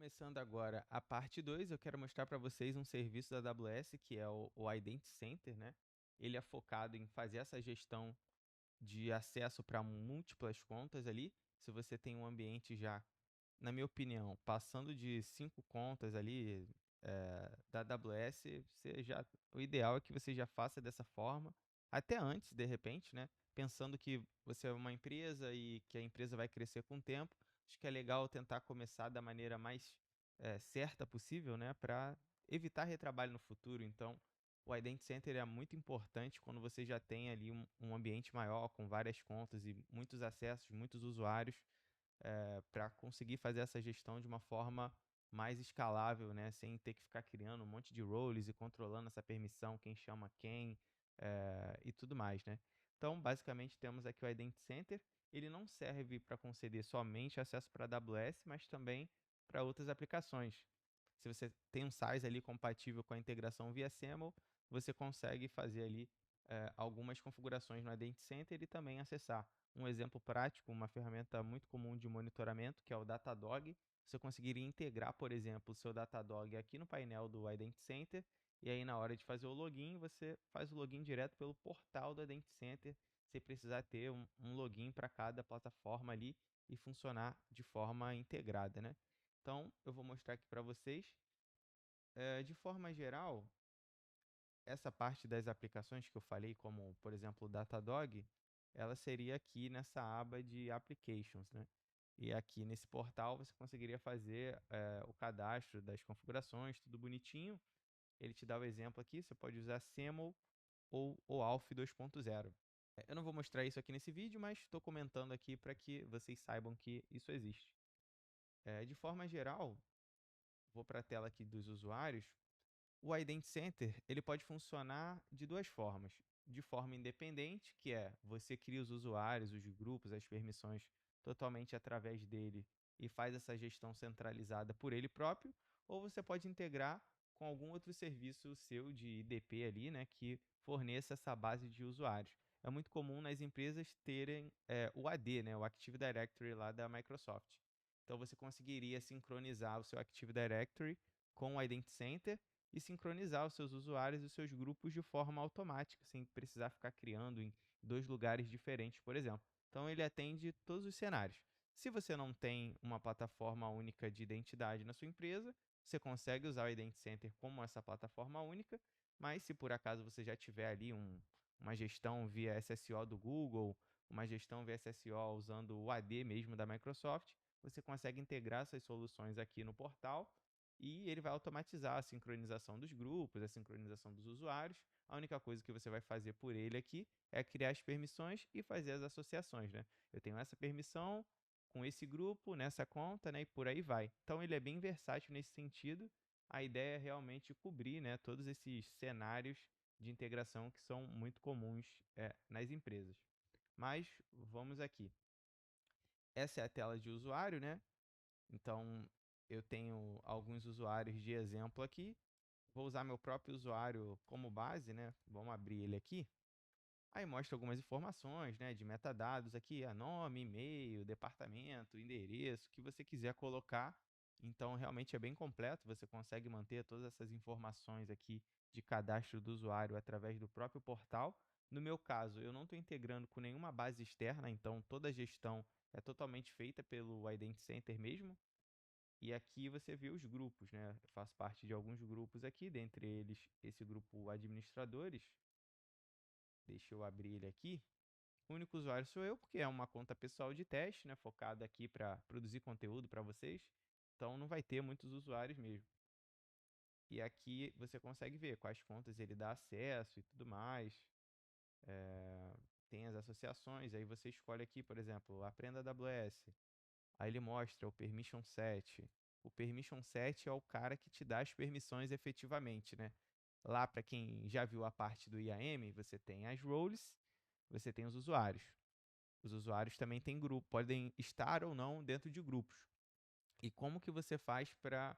Começando agora a parte 2, eu quero mostrar para vocês um serviço da AWS, que é o Identity Center, né? Ele é focado em fazer essa gestão de acesso para múltiplas contas ali. Se você tem um ambiente já, na minha opinião, passando de 5 contas ali da AWS, o ideal é que você já faça dessa forma, até antes, de repente, né? Pensando que você é uma empresa e que a empresa vai crescer com o tempo, acho que é legal tentar começar da maneira mais certa possível, né? Para evitar retrabalho no futuro. Então, o Identity Center é muito importante quando você já tem ali um ambiente maior, com várias contas e muitos acessos, muitos usuários, para conseguir fazer essa gestão de uma forma mais escalável, né? Sem ter que ficar criando um monte de roles e controlando essa permissão, quem chama quem, e tudo mais, né? Então, basicamente, temos aqui o Identity Center. Ele não serve para conceder somente acesso para a AWS, mas também para outras aplicações. Se você tem um size ali compatível com a integração via SAML, você consegue fazer ali algumas configurações no Identity Center e também acessar. Um exemplo prático, uma ferramenta muito comum de monitoramento, que é o Datadog. Você conseguiria integrar, por exemplo, o seu Datadog aqui no painel do Identity Center, e aí na hora de fazer o login, você faz o login direto pelo portal do Identity Center, sem precisar ter um login para cada plataforma ali e funcionar de forma integrada, né? Então, eu vou mostrar aqui para vocês. De forma geral, essa parte das aplicações que eu falei, como por exemplo o Datadog, ela seria aqui nessa aba de Applications, né? E aqui nesse portal você conseguiria fazer o cadastro das configurações, tudo bonitinho. Ele te dá o exemplo aqui, você pode usar SAML ou OAuth 2.0. Eu não vou mostrar isso aqui nesse vídeo, mas estou comentando aqui para que vocês saibam que isso existe. De forma geral, vou para a tela aqui dos usuários. O Identity Center ele pode funcionar de duas formas. De forma independente, que é você cria os usuários, os grupos, as permissões totalmente através dele e faz essa gestão centralizada por ele próprio, ou você pode integrar com algum outro serviço seu de IDP ali, né, que forneça essa base de usuários. É muito comum nas empresas terem o AD, né, o Active Directory lá da Microsoft. Então você conseguiria sincronizar o seu Active Directory com o Identity Center e sincronizar os seus usuários e os seus grupos de forma automática, sem precisar ficar criando em dois lugares diferentes, por exemplo. Então, ele atende todos os cenários. Se você não tem uma plataforma única de identidade na sua empresa, você consegue usar o Identity Center como essa plataforma única, mas se por acaso você já tiver ali uma gestão via SSO do Google, uma gestão via SSO usando o AD mesmo da Microsoft, você consegue integrar essas soluções aqui no portal e ele vai automatizar a sincronização dos grupos, a sincronização dos usuários. A única coisa que você vai fazer por ele aqui é criar as permissões e fazer as associações, né? Eu tenho essa permissão com esse grupo, nessa conta, né? E por aí vai. Então ele é bem versátil nesse sentido. A ideia é realmente cobrir, né, todos esses cenários de integração que são muito comuns nas empresas. Mas vamos aqui. Essa é a tela de usuário, né? Então, eu tenho alguns usuários de exemplo aqui. Vou usar meu próprio usuário como base, né? Vamos abrir ele aqui. Aí mostra algumas informações, né, de metadados aqui, nome, e-mail, departamento, endereço, o que você quiser colocar. Então, realmente é bem completo. Você consegue manter todas essas informações aqui de cadastro do usuário através do próprio portal. No meu caso, eu não estou integrando com nenhuma base externa, então toda a gestão é totalmente feita pelo Identity Center mesmo. E aqui você vê os grupos, né? Eu faço parte de alguns grupos aqui, dentre eles esse grupo administradores. Deixa eu abrir ele aqui. O único usuário sou eu, porque é uma conta pessoal de teste, né? Focada aqui para produzir conteúdo para vocês. Então não vai ter muitos usuários mesmo. E aqui você consegue ver quais contas ele dá acesso e tudo mais. Tem as associações, aí você escolhe aqui, por exemplo, Aprenda AWS. Aí ele mostra o Permission Set. O Permission Set é o cara que te dá as permissões efetivamente, né? Lá, para quem já viu a parte do IAM, você tem as roles, você tem os usuários. Os usuários também têm grupo, podem estar ou não dentro de grupos. E como que você faz para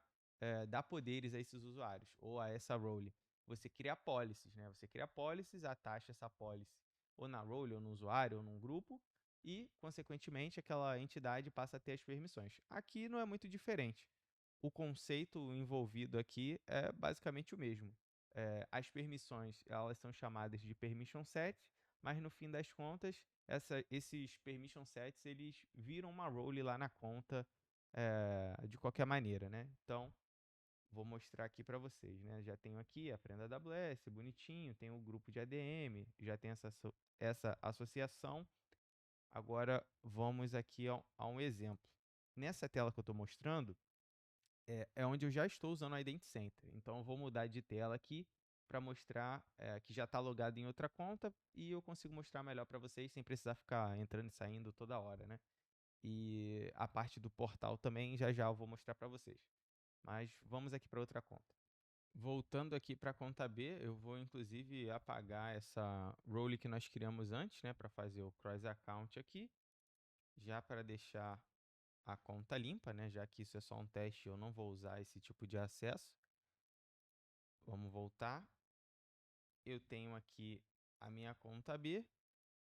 dar poderes a esses usuários ou a essa role? Você cria policies, né? Você cria policies, atacha essa policy ou na role, ou no usuário, ou num grupo, e, consequentemente, aquela entidade passa a ter as permissões. Aqui não é muito diferente. o conceito envolvido aqui é basicamente o mesmo. As permissões, elas são chamadas de permission sets, mas no fim das contas, esses permission sets, eles viram uma role lá na conta, de qualquer maneira, né? Então, vou mostrar aqui para vocês, né? Já tenho aqui, aprenda AWS, bonitinho, tem o grupo de ADM, já tem essa associação. Agora, vamos aqui a um exemplo. Nessa tela que eu estou mostrando, é onde eu já estou usando o Identity Center. Então, eu vou mudar de tela aqui para mostrar que já está logado em outra conta e eu consigo mostrar melhor para vocês sem precisar ficar entrando e saindo toda hora, né? E a parte do portal também já já eu vou mostrar para vocês. Mas vamos aqui para outra conta. Voltando aqui para a conta B, eu vou inclusive apagar essa role que nós criamos antes, né, para fazer o cross account aqui, já para deixar a conta limpa, né, já que isso é só um teste, eu não vou usar esse tipo de acesso. Vamos voltar. Eu tenho aqui a minha conta B.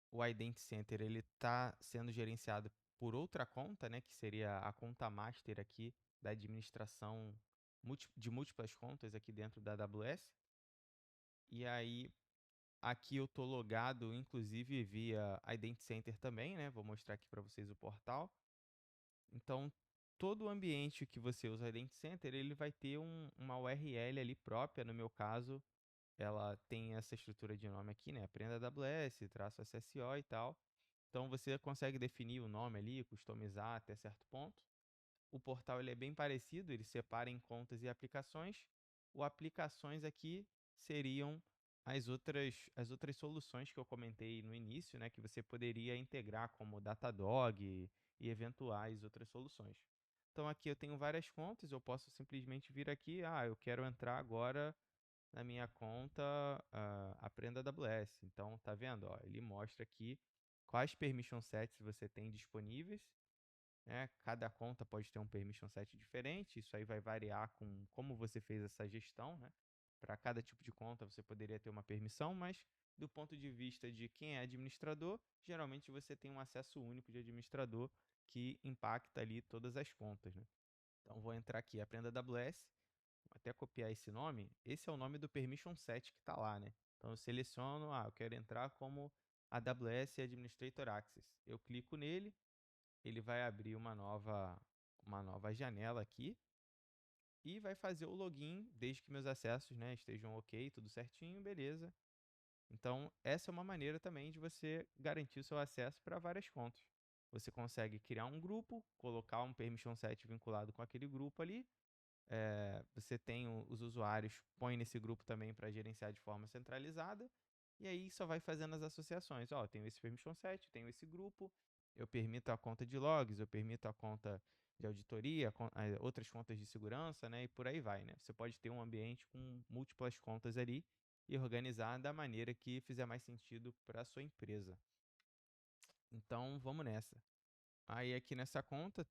O Identity Center ele está sendo gerenciado por outra conta, né, que seria a conta master aqui da administração de múltiplas contas aqui dentro da AWS. E aí, aqui eu estou logado, inclusive, via Identity Center também, né? Vou mostrar aqui para vocês o portal. Então, todo o ambiente que você usa o Identity Center, ele vai ter uma URL ali própria. No meu caso, ela tem essa estrutura de nome aqui, né? Aprenda AWS, traço SSO e tal. Então, você consegue definir o nome ali, customizar até certo ponto. O portal ele é bem parecido, ele separa em contas e aplicações. O aplicações aqui seriam as outras soluções que eu comentei no início, né, que você poderia integrar como Datadog e eventuais outras soluções. Então aqui eu tenho várias contas, eu posso simplesmente vir aqui, eu quero entrar agora na minha conta Aprenda AWS. Então, tá vendo? Ó, ele mostra aqui quais permission sets você tem disponíveis, né? Cada conta pode ter um permission set diferente, isso aí vai variar com como você fez essa gestão, né? Para cada tipo de conta você poderia ter uma permissão, mas do ponto de vista de quem é administrador, geralmente você tem um acesso único de administrador que impacta ali todas as contas, né? Então vou entrar aqui, Aprenda AWS, vou até copiar esse nome. Esse é o nome do permission set que está lá, né? Então eu seleciono, eu quero entrar como AWS Administrator Access. Eu clico nele, ele vai abrir uma nova janela aqui e vai fazer o login desde que meus acessos, né, estejam ok, tudo certinho, beleza. Então, essa é uma maneira também de você garantir o seu acesso para várias contas. Você consegue criar um grupo, colocar um permission set vinculado com aquele grupo ali. Você tem os usuários, põe nesse grupo também para gerenciar de forma centralizada. E aí só vai fazendo as associações. Ó, tenho esse permission set, tenho esse grupo, eu permito a conta de logs, eu permito a conta de auditoria, outras contas de segurança, né? E por aí vai, né? Você pode ter um ambiente com múltiplas contas ali e organizar da maneira que fizer mais sentido para a sua empresa. Então, vamos nessa. Aí aqui nessa conta,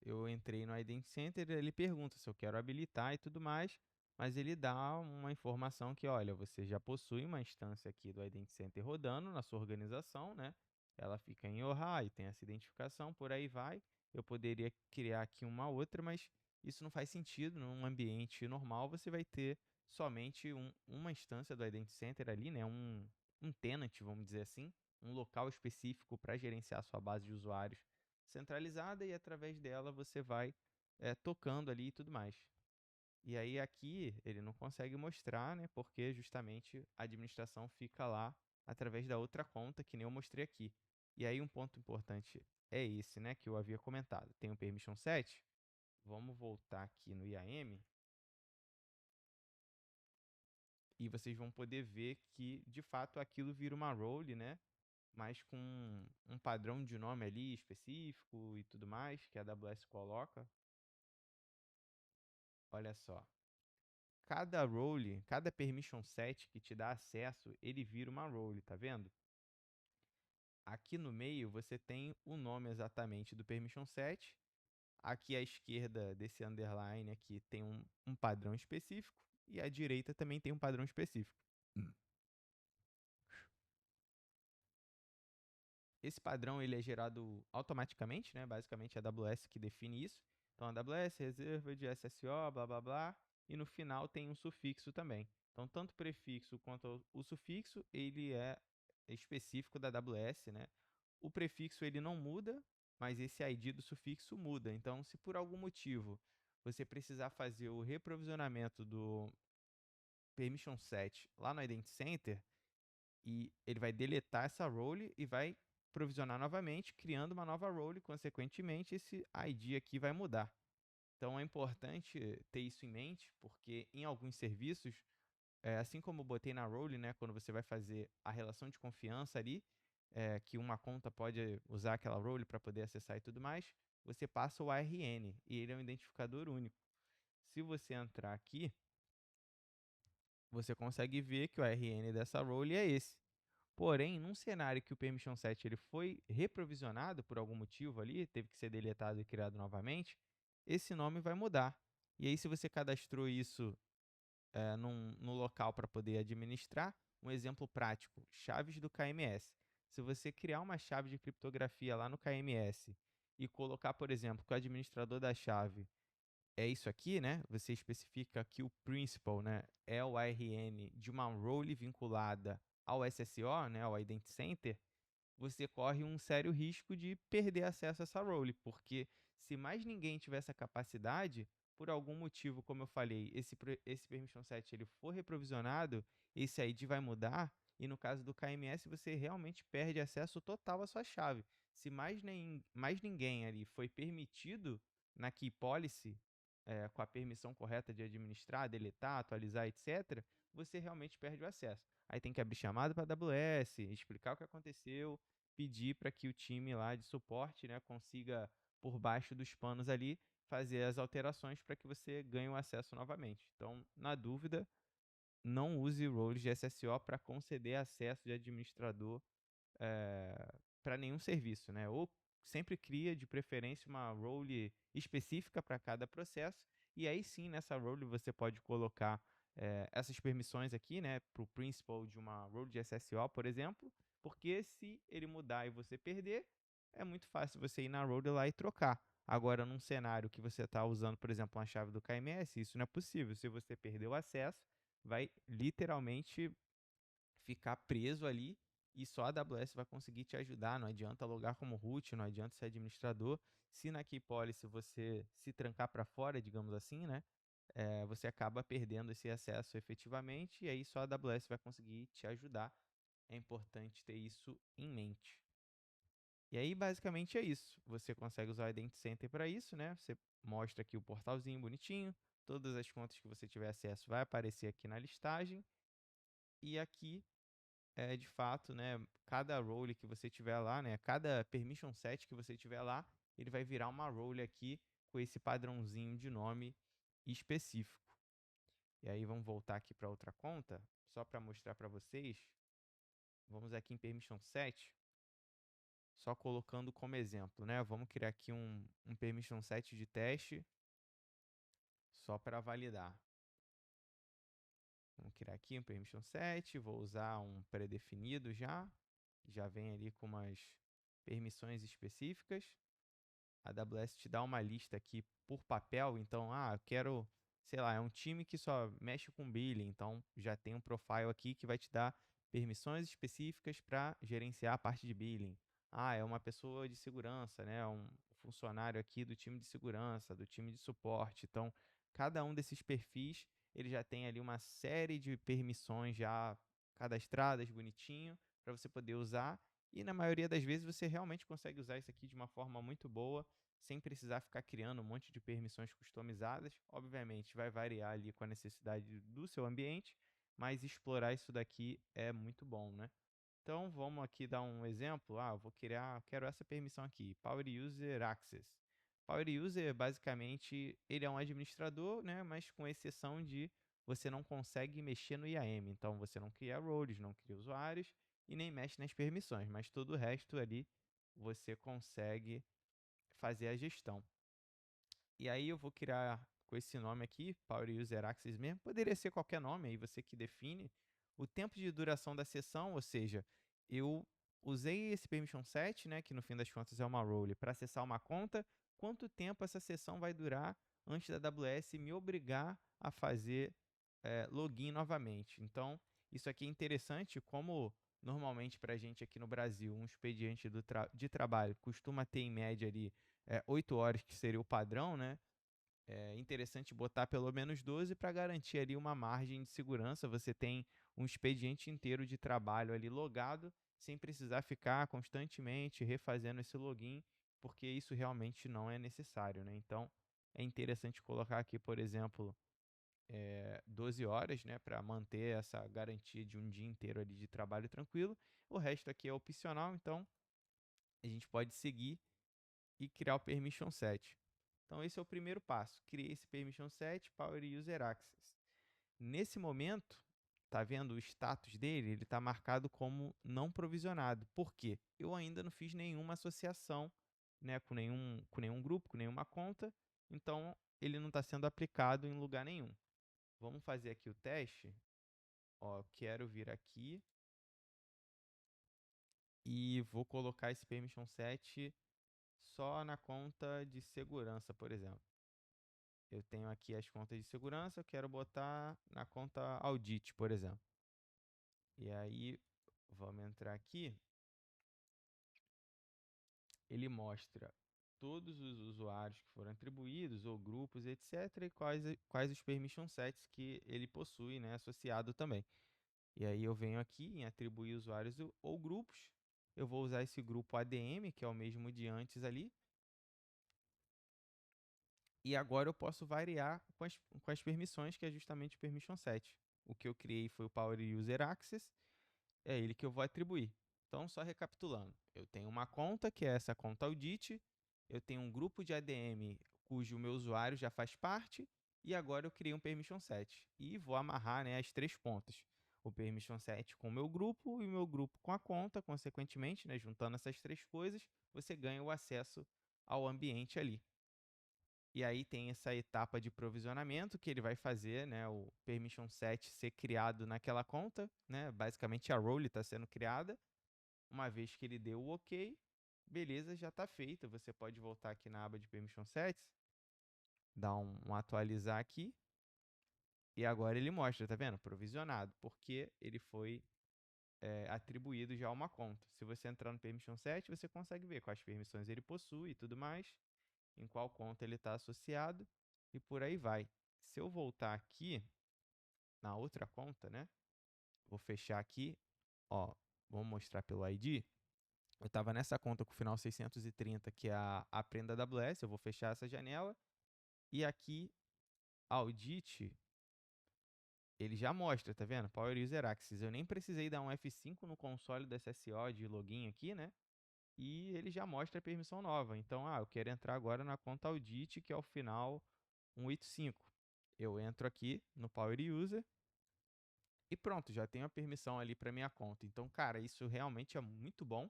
eu entrei no Identity Center, ele pergunta se eu quero habilitar e tudo mais, mas ele dá uma informação que, olha, você já possui uma instância aqui do Identity Center rodando na sua organização, né? Ela fica em Ohio, tem essa identificação, por aí vai. Eu poderia criar aqui uma outra, mas isso não faz sentido. Num ambiente normal, você vai ter somente uma instância do Identity Center ali, né? Um tenant, vamos dizer assim, um local específico para gerenciar a sua base de usuários centralizada e através dela você vai tocando ali e tudo mais. E aí aqui ele não consegue mostrar, né? Porque justamente a administração fica lá através da outra conta que nem eu mostrei aqui. E aí um ponto importante é esse, né? Que eu havia comentado. Tem o permission set. Vamos voltar aqui no IAM e vocês vão poder ver que de fato aquilo vira uma role, né? Mas com um padrão de nome ali específico e tudo mais que a AWS coloca. Olha só. Cada role, cada permission set que te dá acesso, ele vira uma role, tá vendo? Aqui no meio você tem o nome exatamente do permission set. Aqui à esquerda desse underline aqui tem um padrão específico e à direita também tem um padrão específico. Esse padrão ele é gerado automaticamente, né? Basicamente é a AWS que define isso. Então, AWS, reserva de SSO, blá, blá, blá. E no final tem um sufixo também. Então, tanto o prefixo quanto o sufixo, ele é específico da AWS, né? O prefixo ele não muda, mas esse ID do sufixo muda. Então, se por algum motivo você precisar fazer o reprovisionamento do permission set lá no Identity Center, e ele vai deletar essa role e vai provisionar novamente, criando uma nova role, consequentemente esse ID aqui vai mudar. Então é importante ter isso em mente, porque em alguns serviços, assim como eu botei na role, né, quando você vai fazer a relação de confiança ali, que uma conta pode usar aquela role para poder acessar e tudo mais, você passa o ARN e ele é um identificador único. Se você entrar aqui, você consegue ver que o ARN dessa role é esse. Porém, num cenário que o permission set ele foi reprovisionado por algum motivo ali, teve que ser deletado e criado novamente, esse nome vai mudar. E aí, se você cadastrou isso no local para poder administrar, um exemplo prático, chaves do KMS. Se você criar uma chave de criptografia lá no KMS e colocar, por exemplo, que o administrador da chave é isso aqui, né? Você especifica que o principal, né, é o ARN de uma role vinculada ao SSO, né, ao Identity Center, você corre um sério risco de perder acesso a essa role, porque se mais ninguém tiver essa capacidade, por algum motivo, como eu falei, esse permission set ele for reprovisionado, esse ID vai mudar, e no caso do KMS você realmente perde acesso total à sua chave. Se mais ninguém ali foi permitido na key policy, com a permissão correta de administrar, deletar, atualizar, etc., você realmente perde o acesso. Aí tem que abrir chamada para a AWS, explicar o que aconteceu, pedir para que o time lá de suporte, né, consiga, por baixo dos panos ali, fazer as alterações para que você ganhe o acesso novamente. Então, na dúvida, não use roles de SSO para conceder acesso de administrador para nenhum serviço, né? Ou sempre cria de preferência uma role específica para cada processo, e aí sim nessa role você pode colocar essas permissões aqui, né, para o principal de uma role de SSO, por exemplo, porque se ele mudar e você perder, é muito fácil você ir na role lá e trocar. Agora, num cenário que você está usando, por exemplo, uma chave do KMS, isso não é possível. Se você perder o acesso, vai literalmente ficar preso ali e só a AWS vai conseguir te ajudar. Não adianta logar como root, não adianta ser administrador. Se na Key Policy você se trancar para fora, digamos assim, né? Você acaba perdendo esse acesso efetivamente e aí só a AWS vai conseguir te ajudar. É importante ter isso em mente. E aí, basicamente, é isso. Você consegue usar o Identity Center para isso, né? Você mostra aqui o portalzinho bonitinho. Todas as contas que você tiver acesso vai aparecer aqui na listagem. E aqui de fato, né, cada role que você tiver lá, né, cada permission set que você tiver lá, ele vai virar uma role aqui com esse padrãozinho de nome específico. E aí vamos voltar aqui para outra conta, só para mostrar para vocês. Vamos aqui em permission set, só colocando como exemplo, né? Vamos criar aqui um permission set de teste, só para validar. Vamos criar aqui um permission set, vou usar um pré-definido já vem ali com umas permissões específicas. A AWS te dá uma lista aqui por papel, então, eu quero, sei lá, é um time que só mexe com billing, então já tem um profile aqui que vai te dar permissões específicas para gerenciar a parte de billing. É uma pessoa de segurança, né? Um funcionário aqui do time de segurança, do time de suporte. Então, cada um desses perfis, ele já tem ali uma série de permissões já cadastradas, bonitinho, para você poder usar. E na maioria das vezes você realmente consegue usar isso aqui de uma forma muito boa, sem precisar ficar criando um monte de permissões customizadas. Obviamente, vai variar ali com a necessidade do seu ambiente, mas explorar isso daqui é muito bom, né? Então, vamos aqui dar um exemplo. Quero essa permissão aqui, Power User Access. Power User, basicamente, ele é um administrador, né? Mas com exceção de você não consegue mexer no IAM. Então, você não cria roles, não cria usuários e nem mexe nas permissões. Mas todo o resto ali, você consegue fazer a gestão. E aí eu vou criar com esse nome aqui, Power User Access mesmo. Poderia ser qualquer nome, aí você que define. O tempo de duração da sessão, ou seja, eu usei esse permission set, né, que no fim das contas é uma role, para acessar uma conta. quanto tempo essa sessão vai durar antes da AWS me obrigar a fazer login novamente. Então, isso aqui é interessante, como normalmente para a gente aqui no Brasil, um expediente de trabalho costuma ter em média ali 8 horas, que seria o padrão, né? É interessante botar pelo menos 12 para garantir ali uma margem de segurança. Você tem um expediente inteiro de trabalho ali logado, sem precisar ficar constantemente refazendo esse login, porque isso realmente não é necessário, né? Então, é interessante colocar aqui, por exemplo, 12 horas, né, para manter essa garantia de um dia inteiro ali de trabalho tranquilo. O resto aqui é opcional, então a gente pode seguir e criar o permission set. Então esse é o primeiro passo. Criei esse permission set, Power User Access. Nesse momento, tá vendo o status dele? Ele está marcado como não provisionado. Por quê? Eu ainda não fiz nenhuma associação, né, com nenhum grupo, com nenhuma conta. Então ele não está sendo aplicado em lugar nenhum. Vamos fazer aqui o teste. Ó, quero vir aqui e vou colocar esse permission set só na conta de segurança, por exemplo. Eu tenho aqui as contas de segurança, eu quero botar na conta audit, por exemplo. E aí, vamos entrar aqui. Ele mostra todos os usuários que foram atribuídos, ou grupos, etc. E quais os permission sets que ele possui, né, associado também. E aí eu venho aqui em atribuir usuários ou grupos. Eu vou usar esse grupo ADM, que é o mesmo de antes ali. E agora eu posso variar com as permissões, que é justamente o permission set. O que eu criei foi o Power User Access, é ele que eu vou atribuir. Então, só recapitulando, eu tenho uma conta, que é essa conta audit, eu tenho um grupo de ADM cujo meu usuário já faz parte, e agora eu criei um permission set. E vou amarrar, né, as três pontas. O permission set com o meu grupo e o meu grupo com a conta, consequentemente, né, juntando essas três coisas, você ganha o acesso ao ambiente ali. E aí tem essa etapa de provisionamento que ele vai fazer, né, o permission set ser criado naquela conta, né? Basicamente a role está sendo criada. Uma vez que ele deu o OK, beleza, já está feito. Você pode voltar aqui na aba de permission sets, dar um atualizar aqui, e agora ele mostra, tá vendo? Provisionado, porque ele foi atribuído já a uma conta. Se você entrar no permission set, você consegue ver quais permissões ele possui e tudo mais, em qual conta ele está associado e por aí vai. Se eu voltar aqui na outra conta, né? Vou fechar aqui, ó, vamos mostrar pelo ID. Eu estava nessa conta com o final 630, que é a Aprenda AWS, eu vou fechar essa janela. E aqui, Audit, ele já mostra, tá vendo? Power User Access. Eu nem precisei dar um F5 no console da SSO de login aqui, né? E ele já mostra a permissão nova. Então, eu quero entrar agora na conta Audit, que é o final 185. Eu entro aqui no Power User e pronto, já tenho a permissão ali para minha conta. Então, cara, isso realmente é muito bom.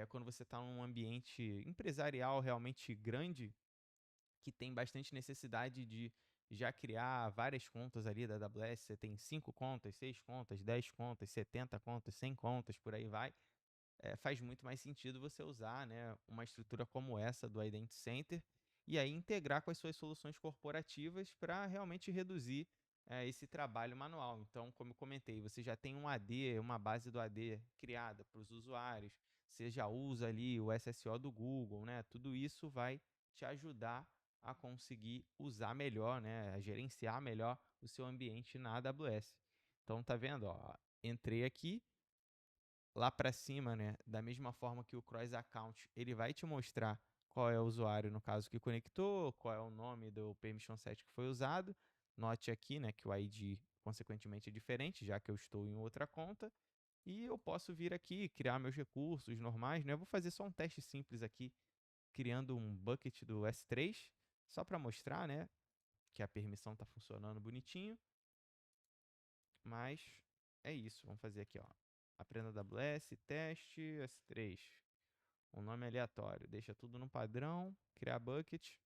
Quando você está num ambiente empresarial realmente grande, que tem bastante necessidade de já criar várias contas ali da AWS. Você tem 5 contas, 6 contas, 10 contas, 70 contas, 100 contas, por aí vai. Faz muito mais sentido você usar, né, uma estrutura como essa do Identity Center e aí integrar com as suas soluções corporativas para realmente reduzir esse trabalho manual. Então, como eu comentei, você já tem um AD, uma base do AD criada para os usuários, você já usa ali o SSO do Google, né? Tudo isso vai te ajudar a conseguir usar melhor, né, a gerenciar melhor o seu ambiente na AWS. Então, tá vendo? Ó, entrei aqui, lá para cima, né, da mesma forma que o cross account, ele vai te mostrar qual é o usuário, no caso, que conectou, qual é o nome do permission set que foi usado. Note aqui, né, que o ID, consequentemente, é diferente, já que eu estou em outra conta. E eu posso vir aqui, criar meus recursos normais, né? Eu vou fazer só um teste simples aqui, criando um bucket do S3, só para mostrar, né, que a permissão está funcionando bonitinho. Mas é isso, vamos fazer aqui, ó. Aprenda AWS, teste, S3. Um nome aleatório. Deixa tudo no padrão, criar bucket.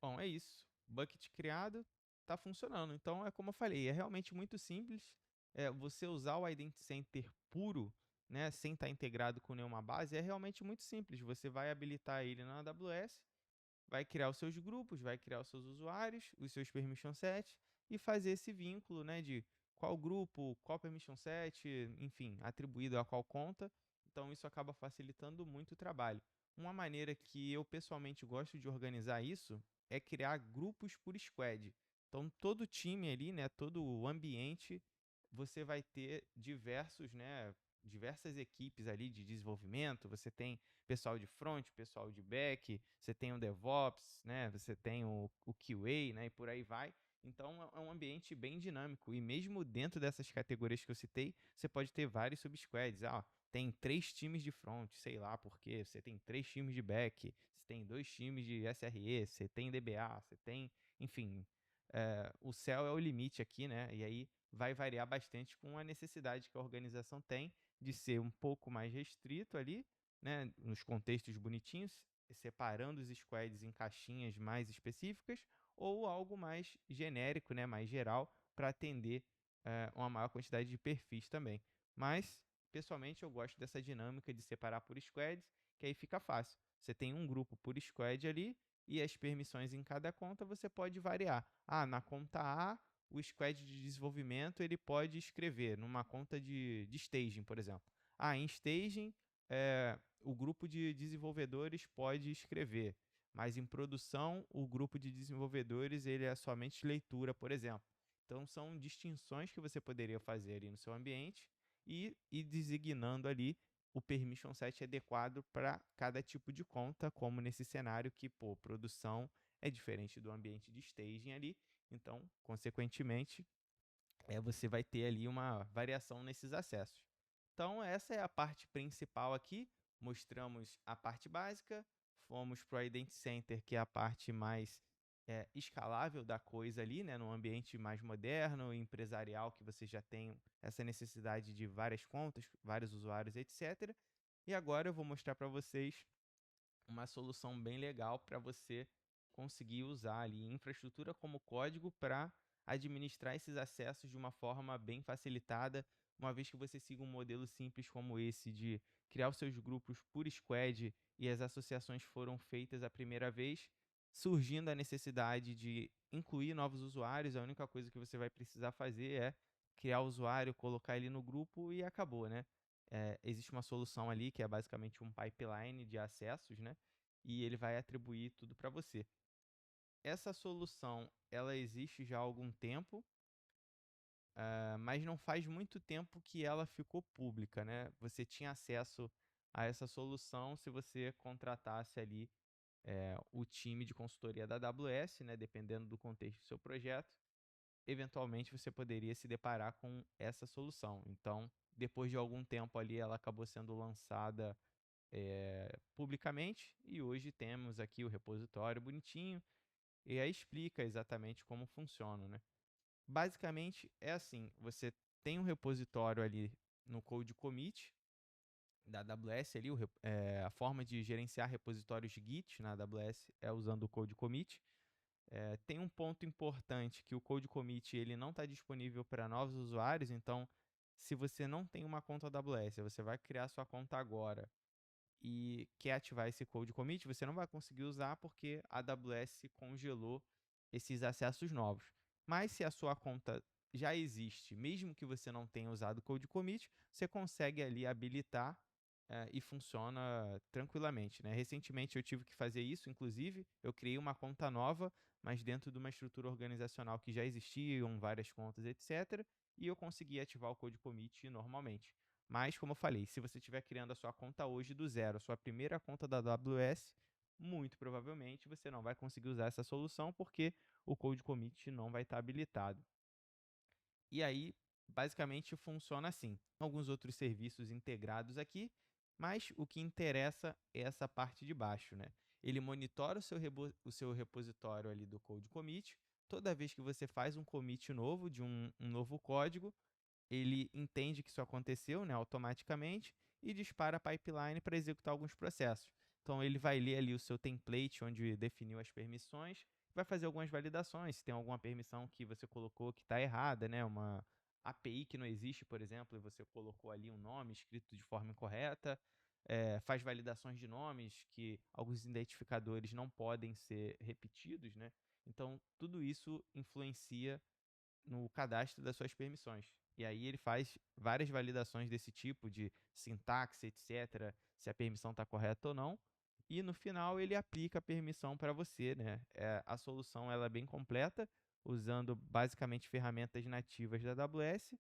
Bom, é isso. Bucket criado, está funcionando. Então, é como eu falei, é realmente muito simples. Você usar o Identity Center puro né, sem estar integrado com nenhuma base, é realmente muito simples. Você vai habilitar ele na AWS, vai criar os seus grupos, vai criar os seus usuários, os seus permission sets e fazer esse vínculo, né, de qual grupo, qual permission set, enfim, atribuído a qual conta. Então isso acaba facilitando muito o trabalho. Uma maneira que eu pessoalmente gosto de organizar isso é criar grupos por squad. Então todo time ali, né, todo o ambiente, você vai ter diversas equipes ali de desenvolvimento. Você tem pessoal de front, pessoal de back, você tem o DevOps, né? Você tem o QA, né? E por aí vai. Então é um ambiente bem dinâmico. E mesmo dentro dessas categorias que eu citei, você pode ter vários subsquads. Tem 3 times de front, sei lá por quê. Você tem 3 times de back, você tem 2 times de SRE, você tem DBA, você tem, enfim, o céu é o limite aqui, né? E aí vai variar bastante com a necessidade que a organização tem de ser um pouco mais restrito ali, né, nos contextos bonitinhos, separando os squads em caixinhas mais específicas, ou algo mais genérico, né, mais geral, para atender uma maior quantidade de perfis também. Mas, pessoalmente, eu gosto dessa dinâmica de separar por squads, que aí fica fácil. Você tem um grupo por squad ali, e as permissões em cada conta você pode variar. Na conta A, o squad de desenvolvimento ele pode escrever numa conta de staging, por exemplo. Em staging, o grupo de desenvolvedores pode escrever, mas em produção, o grupo de desenvolvedores ele é somente leitura, por exemplo. Então, são distinções que você poderia fazer ali no seu ambiente e designando ali o permission set adequado para cada tipo de conta, como nesse cenário que, produção é diferente do ambiente de staging ali. Então, consequentemente, você vai ter ali uma variação nesses acessos. Então, essa é a parte principal aqui. Mostramos a parte básica, fomos para o Identity Center, que é a parte mais escalável da coisa ali, né, num ambiente mais moderno, empresarial, que você já tem essa necessidade de várias contas, vários usuários, etc. E agora eu vou mostrar para vocês uma solução bem legal para você conseguir usar ali infraestrutura como código para administrar esses acessos de uma forma bem facilitada, uma vez que você siga um modelo simples como esse de criar os seus grupos por squad e as associações foram feitas a primeira vez, surgindo a necessidade de incluir novos usuários, a única coisa que você vai precisar fazer é criar o usuário, colocar ele no grupo e acabou, né? Existe uma solução ali que é basicamente um pipeline de acessos, né? E ele vai atribuir tudo para você. Essa solução, ela existe já há algum tempo, mas não faz muito tempo que ela ficou pública, né? Você tinha acesso a essa solução se você contratasse ali o time de consultoria da AWS, né? Dependendo do contexto do seu projeto, eventualmente você poderia se deparar com essa solução. Então, depois de algum tempo ali, ela acabou sendo lançada publicamente e hoje temos aqui o repositório bonitinho e aí explica exatamente como funciona, né? Basicamente é assim, você tem um repositório ali no Code Commit da AWS ali, a forma de gerenciar repositórios Git na AWS é usando o Code Commit. Tem um ponto importante que o Code Commit ele não está disponível para novos usuários, então se você não tem uma conta AWS, você vai criar sua conta agora e quer ativar esse Code Commit, você não vai conseguir usar porque a AWS congelou esses acessos novos. Mas se a sua conta já existe, mesmo que você não tenha usado o Code Commit, você consegue ali habilitar e funciona tranquilamente, né? Recentemente eu tive que fazer isso, inclusive, eu criei uma conta nova, mas dentro de uma estrutura organizacional que já existiam, várias contas, etc. E eu consegui ativar o Code Commit normalmente. Mas, como eu falei, se você estiver criando a sua conta hoje do zero, a sua primeira conta da AWS, muito provavelmente você não vai conseguir usar essa solução porque o Code Commit não vai estar habilitado. E aí, basicamente, funciona assim. Alguns outros serviços integrados aqui, mas o que interessa é essa parte de baixo, né? Ele monitora o seu repositório ali do Code Commit. Toda vez que você faz um commit novo de um novo código, ele entende que isso aconteceu, né, automaticamente e dispara a pipeline para executar alguns processos. Então ele vai ler ali o seu template onde definiu as permissões, vai fazer algumas validações, se tem alguma permissão que você colocou que está errada, né, API que não existe, por exemplo, e você colocou ali um nome escrito de forma incorreta, faz validações de nomes, que alguns identificadores não podem ser repetidos, né? Então, tudo isso influencia no cadastro das suas permissões. E aí ele faz várias validações desse tipo, de sintaxe, etc., se a permissão está correta ou não. E no final ele aplica a permissão para você, né? A solução ela é bem completa, usando basicamente ferramentas nativas da AWS,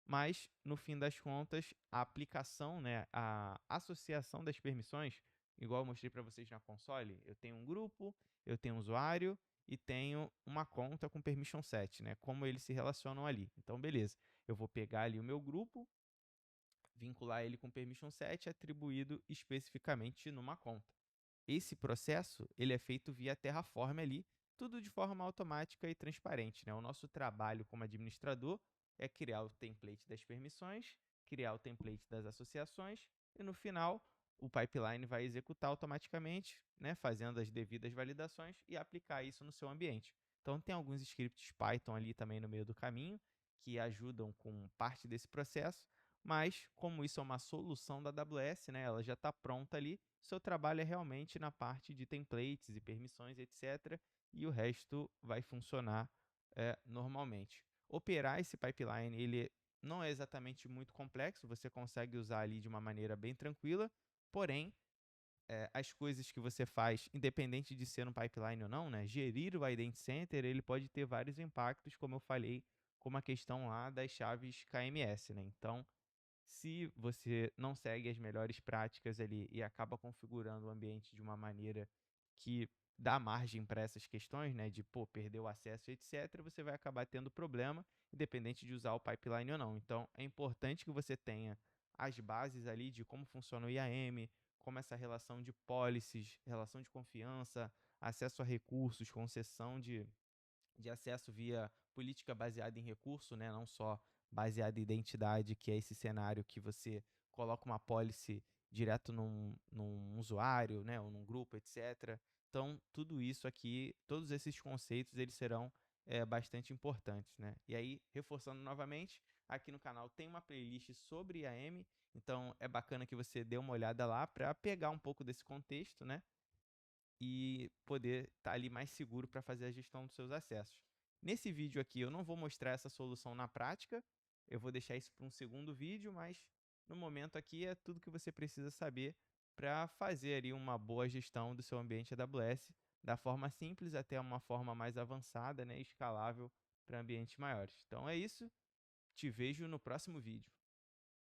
mas no fim das contas, a aplicação, né, a associação das permissões, igual eu mostrei para vocês na console, eu tenho um grupo, eu tenho um usuário e tenho uma conta com permission set, né, como eles se relacionam ali. Então, beleza, eu vou pegar ali o meu grupo, vincular ele com permission set atribuído especificamente numa conta. Esse processo ele é feito via Terraform ali, tudo de forma automática e transparente, né? O nosso trabalho como administrador é criar o template das permissões, criar o template das associações e no final o pipeline vai executar automaticamente, né, fazendo as devidas validações e aplicar isso no seu ambiente. Então tem alguns scripts Python ali também no meio do caminho que ajudam com parte desse processo, mas como isso é uma solução da AWS, né, ela já está pronta ali, seu trabalho é realmente na parte de templates e permissões, etc. E o resto vai funcionar normalmente. Operar esse pipeline, ele não é exatamente muito complexo, você consegue usar ali de uma maneira bem tranquila, porém, as coisas que você faz, independente de ser um pipeline ou não, né, gerir o Identity Center, ele pode ter vários impactos, como eu falei, como a questão lá das chaves KMS, né? Então, se você não segue as melhores práticas ali e acaba configurando o ambiente de uma maneira que dá margem para essas questões, né, de pô, perder o acesso, etc., você vai acabar tendo problema, independente de usar o pipeline ou não. Então, é importante que você tenha as bases ali de como funciona o IAM, como essa relação de policies, relação de confiança, acesso a recursos, concessão de acesso via política baseada em recurso, né? Não só baseada em identidade, que é esse cenário que você coloca uma policy direto num usuário, né? Ou num grupo, etc. Então, tudo isso aqui, todos esses conceitos, eles serão bastante importantes, né? E aí, reforçando novamente, aqui no canal tem uma playlist sobre IAM, então é bacana que você dê uma olhada lá para pegar um pouco desse contexto, né? E poder estar ali mais seguro para fazer a gestão dos seus acessos. Nesse vídeo aqui eu não vou mostrar essa solução na prática, eu vou deixar isso para um segundo vídeo, mas no momento aqui é tudo que você precisa saber para fazer ali uma boa gestão do seu ambiente AWS, da forma simples até uma forma mais avançada, né, escalável para ambientes maiores. Então é isso, te vejo no próximo vídeo.